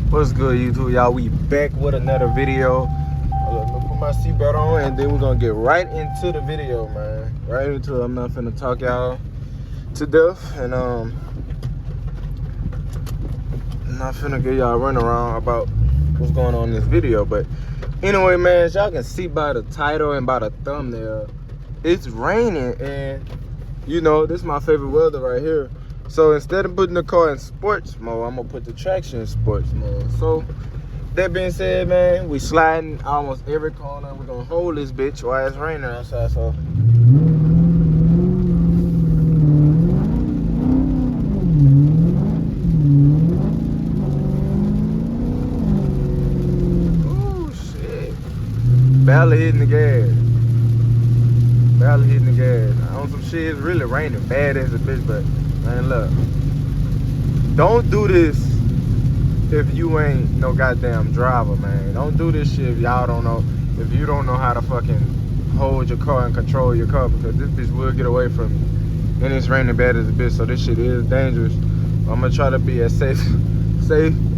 What's good, YouTube? Y'all, we back with another video. Let me put my seatbelt on and then we're gonna get right into the video, man. Right into it. I'm not finna talk y'all to death, and I'm not finna get y'all run around about what's going on in this video. But anyway, man, as y'all can see by the title and by the thumbnail, it's raining, and you know, this is my favorite weather right here. So instead of putting the car in sports mode, I'm gonna put the traction in sports mode. So that being said, man, we sliding almost every corner. We're gonna hold this bitch while it's raining outside. So oh shit, barely hitting the gas. Barely hitting the gas. On some shit, it's really raining bad as a bitch, but man, look, don't do this if you ain't no goddamn driver, man. Don't do this shit if y'all don't know, if you don't know how to fucking hold your car and control your car, because this bitch will get away from you. And it's raining bad as a bitch, so this shit is dangerous. I'm gonna try to be as safe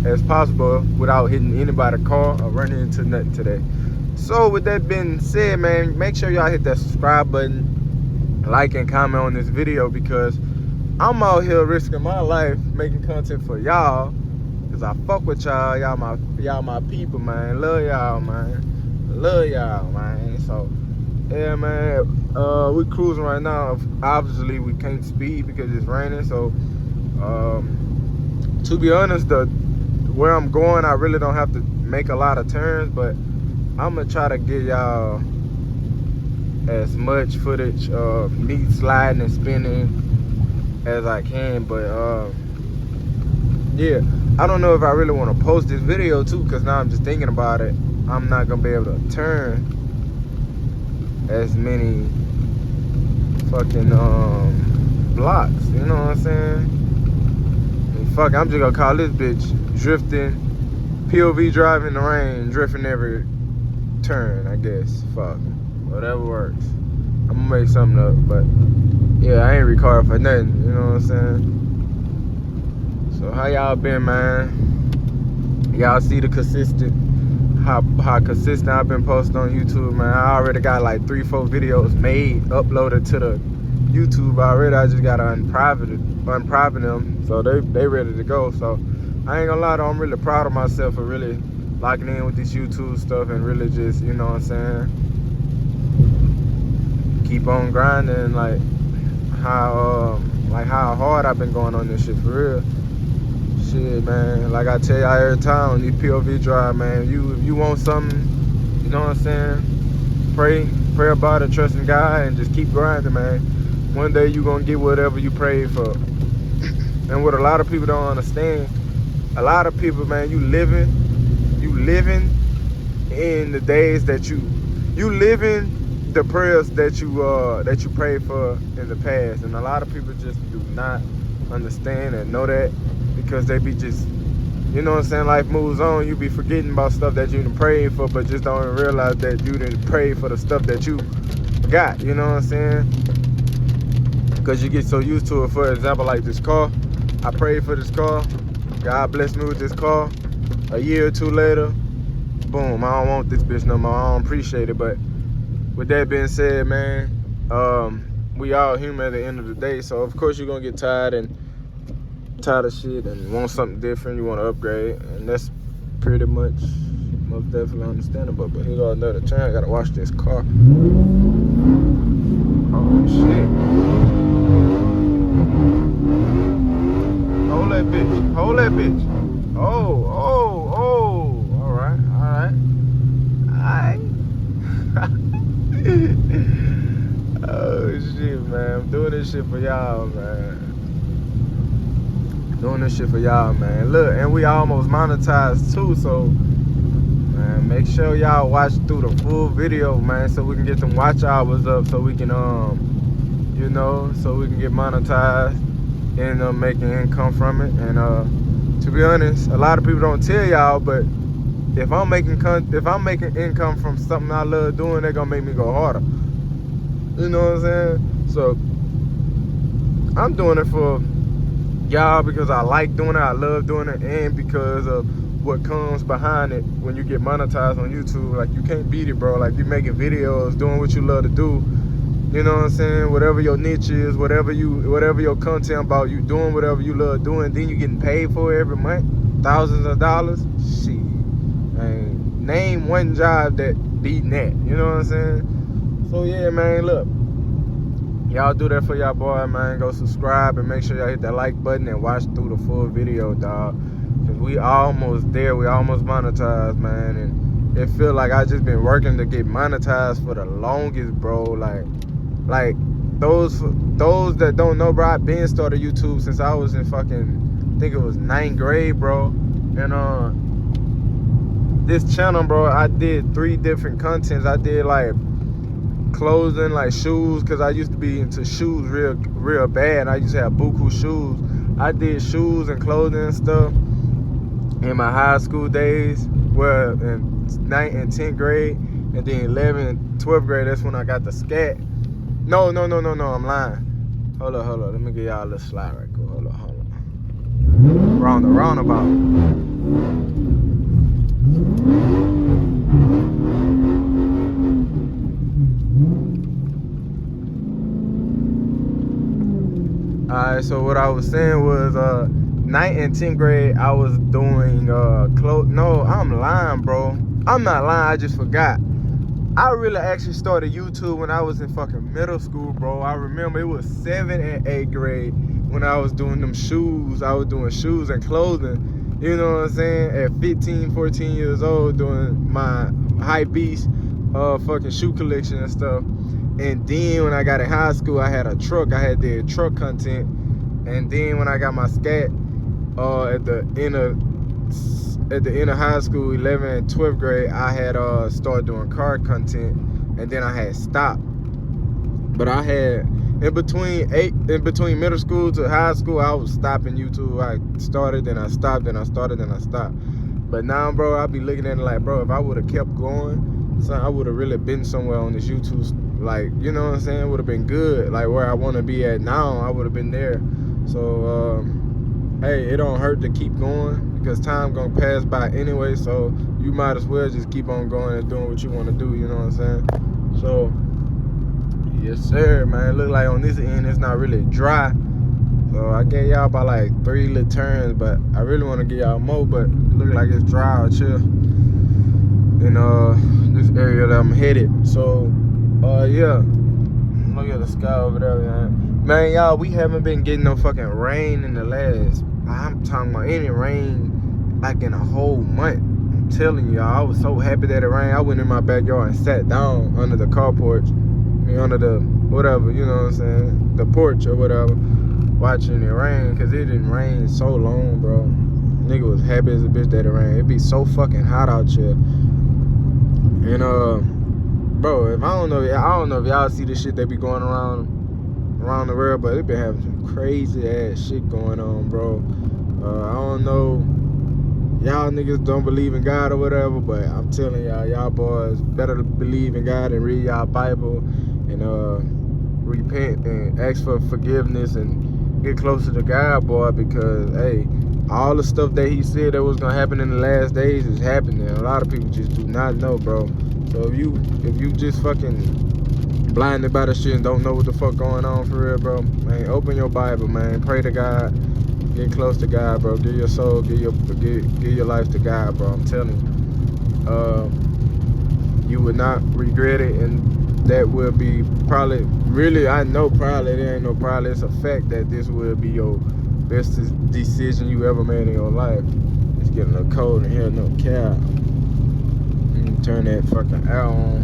as possible without hitting anybody's car or running into nothing today. So with that being said, man, make sure y'all hit that subscribe button, like and comment on this video, because I'm out here risking my life making content for y'all, cause I fuck with y'all. Y'all my people, man. Love y'all, man. Love y'all, man. So yeah, man, we cruising right now. Obviously we can't speed because it's raining. So to be honest, where I'm going, I really don't have to make a lot of turns, but I'm gonna try to give y'all as much footage of me sliding and spinning as I can. But yeah, I don't know if I really want to post this video too, because now I'm just thinking about it. I'm not gonna be able to turn as many fucking blocks, you know what I'm saying? And fuck, I'm just gonna call this bitch drifting, POV driving in the rain, drifting every turn, I guess. Fuck, whatever works. I'm gonna make something up, but yeah, I ain't recording for nothing, you know what I'm saying? So how y'all been, man? Y'all see the how consistent I've been posting on YouTube, man. I already got like 3-4 videos made, uploaded to the YouTube already. I just gotta unprivate them, so they ready to go. So I ain't gonna lie though, I'm really proud of myself for really locking in with this YouTube stuff and really just, you know what I'm saying, keep on grinding, like how hard I've been going on this shit for real. Shit, man, like I tell y'all every time on these POV drive, man, if you want something, you know what I'm saying, pray about it, trust in God, and just keep grinding, man. One day you gonna get whatever you prayed for. And what a lot of people don't understand, a lot of people, man, you living in the days that you living the prayers that you prayed for in the past. And a lot of people just do not understand and know that, because they be just, you know what I'm saying, life moves on, you be forgetting about stuff that you done prayed for, but just don't even realize that you didn't pray for the stuff that you got, you know what I'm saying? Because you get so used to it. For example, like this car, I prayed for this car, God blessed me with this car. A year or two later, boom, I don't want this bitch no more, I don't appreciate it. But with that being said, man, we all human at the end of the day, so of course you're gonna get tired of shit and want something different, you want to upgrade, and that's pretty much most definitely understandable. But here goes another turn. I gotta watch this car. Oh shit. Hold that bitch. Hold that bitch. Oh. Alright. Oh shit, man. I'm doing this shit for y'all, man. Doing this shit for y'all, man. Look, and we almost monetized too, so man, make sure y'all watch through the full video, man, so we can get them watch hours up, so we can you know, so we can get monetized and making income from it. And to be honest, a lot of people don't tell y'all, but if I'm making income from something I love doing, they're gonna make me go harder. You know what I'm saying? So I'm doing it for y'all because I like doing it, I love doing it, and because of what comes behind it when you get monetized on YouTube. Like, you can't beat it, bro. Like, you making videos, doing what you love to do. You know what I'm saying? Whatever your niche is, whatever your content about, you doing whatever you love doing, then you getting paid for it every month, thousands of dollars. Shit, man, name one job that beating that. You know what I'm saying? So yeah, man, look, y'all do that for y'all boy, man. Go subscribe and make sure y'all hit that like button and watch through the full video, dog. Cause we almost there. We almost monetized, man. And it feel like I just been working to get monetized for the longest, bro. Like those that don't know, bro, I been started YouTube since I was in fucking, I think it was 9th grade, bro. And this channel, bro, I did 3 different contents. I did like clothing, like shoes, because I used to be into shoes real bad. I used to have buku shoes. I did shoes and clothing and stuff in my high school days, well, in 9th and 10th grade, and then 11th and 12th grade, that's when I got the scat. No, I'm lying. Hold up. Let me give y'all a little slide right quick. Hold on. Roundabout. Alright, so what I was saying was 9th and 10th grade, I was doing no, I'm lying, bro. I'm not lying, I just forgot. I really actually started YouTube when I was in fucking middle school, bro. I remember it was 7th and 8th grade when I was doing them shoes. I was doing shoes and clothing, you know what I'm saying? At 15, 14 years old, doing my high beast fucking shoe collection and stuff. And then when I got in high school, I had a truck. I had the truck content. And then when I got my scat at the end of high school, 11th and 12th grade, I had started doing car content, and then I had stopped. But I had in between middle school to high school, I was stopping YouTube. I started, then I stopped, then I started, then I stopped. But now, bro, I be looking at it like, bro, if I would have kept going, son, I would have really been somewhere on this YouTube. Like, you know what I'm saying? It would have been good. Like where I want to be at now, I would have been there. So hey, it don't hurt to keep going, because time gonna pass by anyway, so you might as well just keep on going and doing what you want to do, you know what I'm saying? So yes sir, man. It look like on this end it's not really dry, so I gave y'all about like 3 little turns, but I really want to give y'all more, but it look like it's dry out here in this area that I'm headed. So yeah, look at the sky over there, man, y'all, we haven't been getting no fucking rain in the last, I'm talking about any rain like in a whole month. I'm telling y'all, I was so happy that it rained. I went in my backyard and sat down under the car porch, under the whatever, you know what I'm saying, the porch or whatever, watching it rain, because it didn't rain so long, bro. Nigga was happy as a bitch that it rained. It be so fucking hot out here. And bro, if I don't know if y'all see the shit that be going around the world, but it been having some crazy ass shit going on, bro. I don't know, y'all niggas don't believe in God or whatever, but I'm telling y'all boys better believe in God and read y'all Bible and repent and ask for forgiveness and get closer to God, boy, because hey, all the stuff that he said that was gonna happen in the last days is happening. A lot of people just do not know, bro. So if you just fucking blinded by the shit and don't know what the fuck going on for real, bro, man, open your Bible, man, pray to God, get close to God, bro. Give your soul, give your life to God, bro. I'm telling you, you would not regret it, and that will be probably, really, I know probably, there ain't no probably, it's a fact that this will be your best decision you ever made in your life. It's getting a little cold in here, no cap. Turn that fucking air on.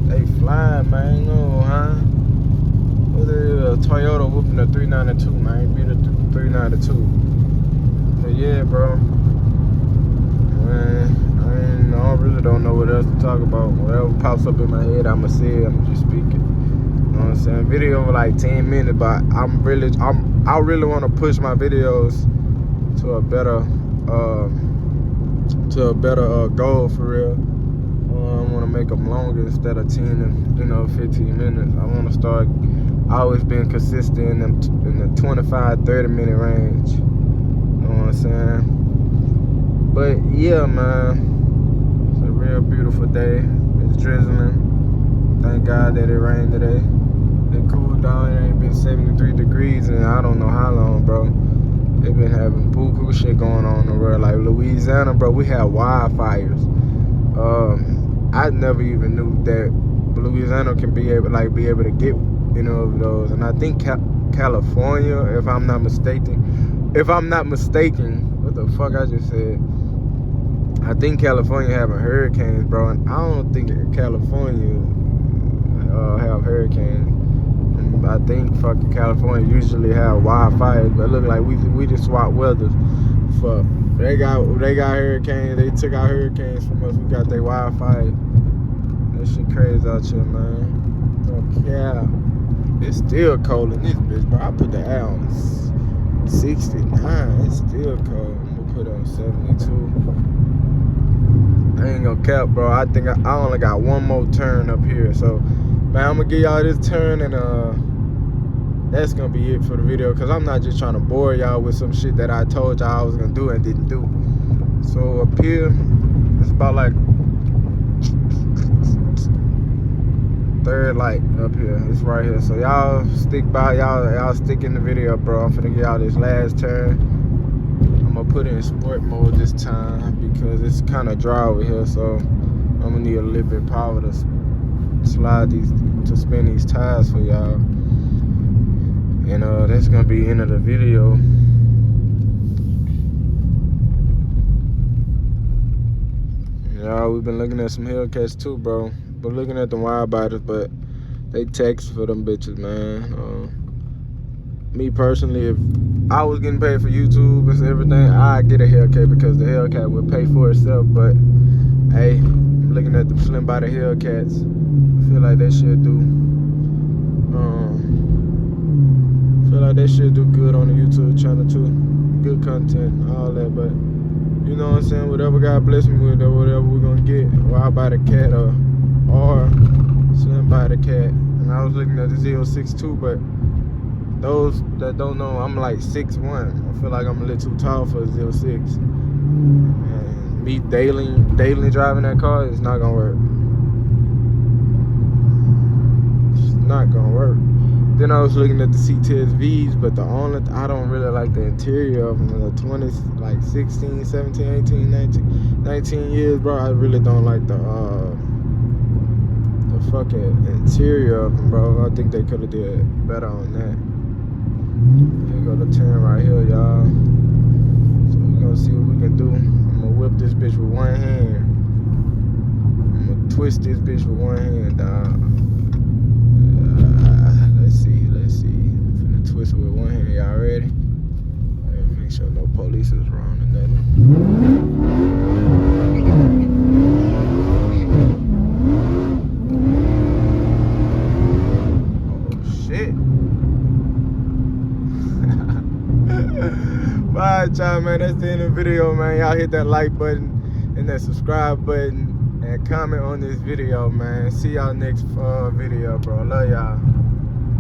They flying, man, you know, huh? What is a Toyota whooping a 392, man? Beat a 392. But yeah, bro. Man, I really don't know what else to talk about. Whatever pops up in my head, I'ma say it. I'm just speaking. You know what I'm saying? Video for like 10 minutes, but I really want to push my videos to a better goal for real. I want to make them longer instead of 10 and 15 minutes. I want to start always being consistent in the 25-30 minute range. You know what I'm saying? But yeah, man, it's a real beautiful day. It's drizzling. Thank God that it rained today. It cooled down. It ain't been 73 degrees in I don't know how long, bro. They've been having buku shit going on in the world. Like Louisiana, bro, we have wildfires. I never even knew that Louisiana can be able to get of those. And I think California, if I'm not mistaken, what the fuck I just said? I think California having hurricanes, bro, and I don't think California have hurricanes. And I think fucking California usually have wildfires, but it look like we just swap weathers. Fuck, they got hurricanes. They took our hurricanes from us. We got their wildfires. That shit crazy out here, man. Oh yeah, it's still cold in this bitch, bro. I put the air on 69. It's still cold. I'm gonna put it on 72. I ain't gonna cap, bro. I think I only got one more turn up here. So, man, I'm gonna give y'all this turn, and that's gonna be it for the video. Cause I'm not just trying to bore y'all with some shit that I told y'all I was gonna do and didn't do. So up here, it's about like third light up here. It's right here. So y'all stick by. Y'all stick in the video, bro. I'm finna give y'all this last turn. I'm gonna put it in sport mode this time because it's kind of dry over here, so I'm gonna need a little bit of power to spin these tires for y'all. And that's gonna be the end of the video. Y'all, we've been looking at some Hellcats too, bro. Been looking at the wide bodies, but they text for them bitches, man. Me personally, if I was getting paid for YouTube and everything, I'd get a Hellcat because the Hellcat would pay for itself. But hey, I'm looking at the slim body Hellcats. I feel like they should do. Good on the YouTube channel too. Good content, all that. But you know what I'm saying? Whatever God bless me with, or whatever we're gonna get, wide body cat or slim body cat. And I was looking at the 06 too, but those that don't know, I'm like 6'1". I feel like I'm a little too tall for a 06. And me daily driving that car is not gonna work. It's not gonna work. Then I was looking at the C10Vs, but I don't really like the interior of them. The 20s, like 16, 17, 18, 19 years, bro. I really don't like the fucking interior of them, bro. I think they could have did better on that. Here go the turn right here, y'all. So we're gonna see what we can do. I'm gonna whip this bitch with one hand. I'm gonna twist this bitch with one hand, dog. Let's see. I'm finna twist it with one hand. Y'all ready? Make sure no police is around or nothing. Alright, y'all, man, that's the end of the video, man. Y'all hit that like button and that subscribe button and comment on this video, man. See y'all next video, bro. Love y'all.